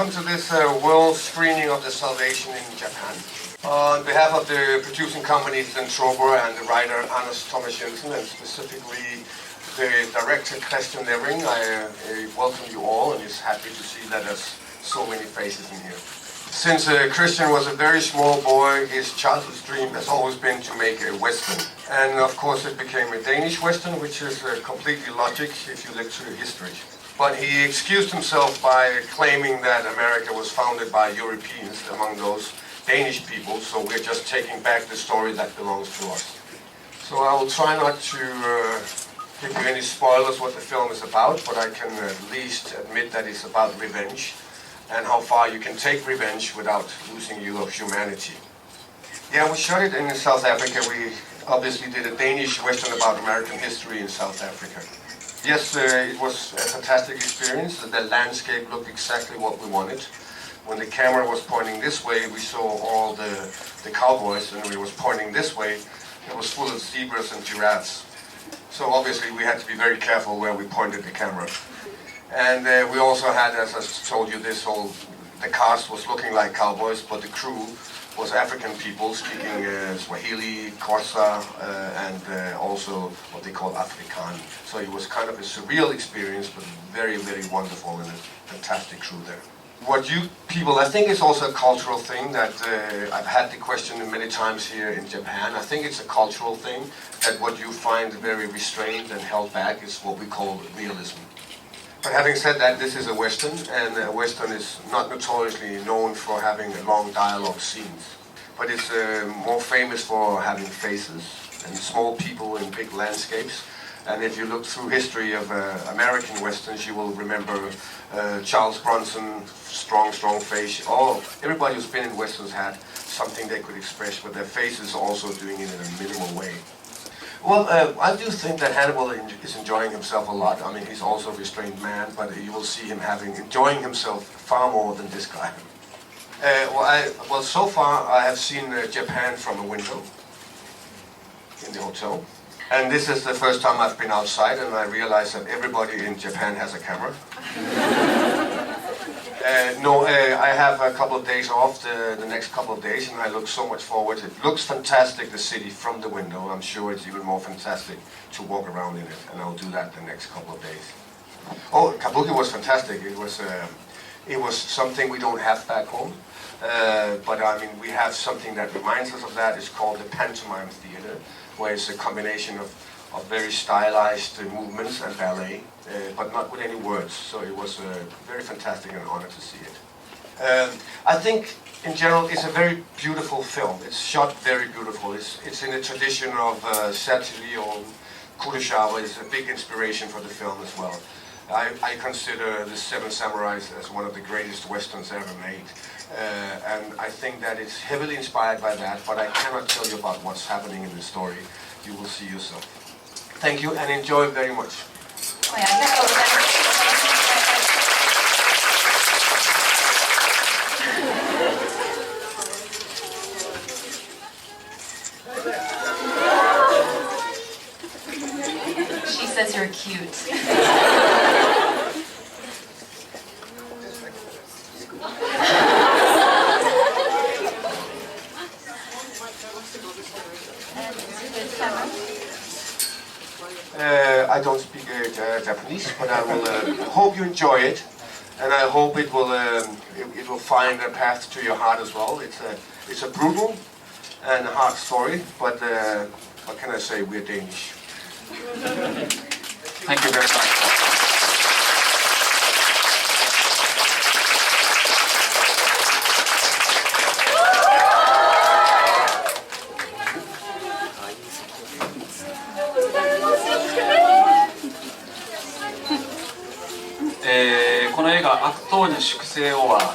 welcome to this world screening of The Salvation in Japan. On behalf of the producing company Zentrober and the writer Anders Thomas Jensen, and specifically the director Christian Levering, I welcome you all, and is happy to see that there's so many faces in here. Since Christian was a very small boy, his childhood dream has always been to make a Western. And of course it became a Danish Western, which is completely logic if you look through history. But he excused himself by claiming that America was founded by Europeans, among those Danish people, so we're just taking back the story that belongs to us. So I will try not to give you any spoilers what the film is about, but I can at least admit that it's about revenge and how far you can take revenge without losing you of humanity. Yeah, we shot it in South Africa. We obviously did a Danish Western about American history in South Africa. Yes, it was a fantastic experience. The landscape looked exactly what we wanted. When the camera was pointing this way, we saw all the cowboys, and when it was pointing this way, it was full of zebras and giraffes. So obviously we had to be very careful where we pointed the camera. And we also had, as I told you, the cast was looking like cowboys, but the crew was African people speaking Swahili, Xhosa, and also what they call Afrikaan. So it was kind of a surreal experience, but very, very wonderful, and a fantastic crew there. What you people, I think it's also a cultural thing that I've had the question many times here in Japan. I think it's a cultural thing that what you find very restrained and held back is what we call realism. But having said that, this is a Western, and a Western is not notoriously known for having long dialogue scenes. But it's more famous for having faces and small people in big landscapes. And if you look through history of American Westerns, you will remember Charles Bronson, strong face. Everybody who's been in Westerns had something they could express, but their faces also doing it in a minimal way. Well, I do think that Hannibal is enjoying himself a lot. I mean, he's also a restrained man, but you will see him enjoying himself far more than this guy. Well, so far I have seen Japan from a window in the hotel. And this is the first time I've been outside, and I realize that everybody in Japan has a camera. I have a couple of days off the next couple of days, and I look so much forward. It looks fantastic, the city from the window. I'm sure it's even more fantastic to walk around in it, and I'll do that the next couple of days. Oh, Kabuki was fantastic. It was something we don't have back home. But I mean, we have something that reminds us of that. It's called the pantomime theater, where it's a combination of very stylized movements and ballet, but not with any words. So it was very fantastic and an honor to see it. I think, in general, it's a very beautiful film. It's shot very beautiful. It's in the tradition of Satyri or Kurosawa. It's a big inspiration for the film as well. I consider The Seven Samurais as one of the greatest westerns ever made. And I think that it's heavily inspired by that, but I cannot tell you about what's happening in the story. You will see yourself. Thank you and enjoy very much. She says you're cute. I don't speak Japanese, but I will hope you enjoy it, and I hope it will find a path to your heart as well. It's a brutal and hard story, but what can I say? We're Danish. Thank you very much.この映画「悪党に粛清を」は6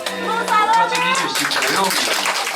月27日土曜日より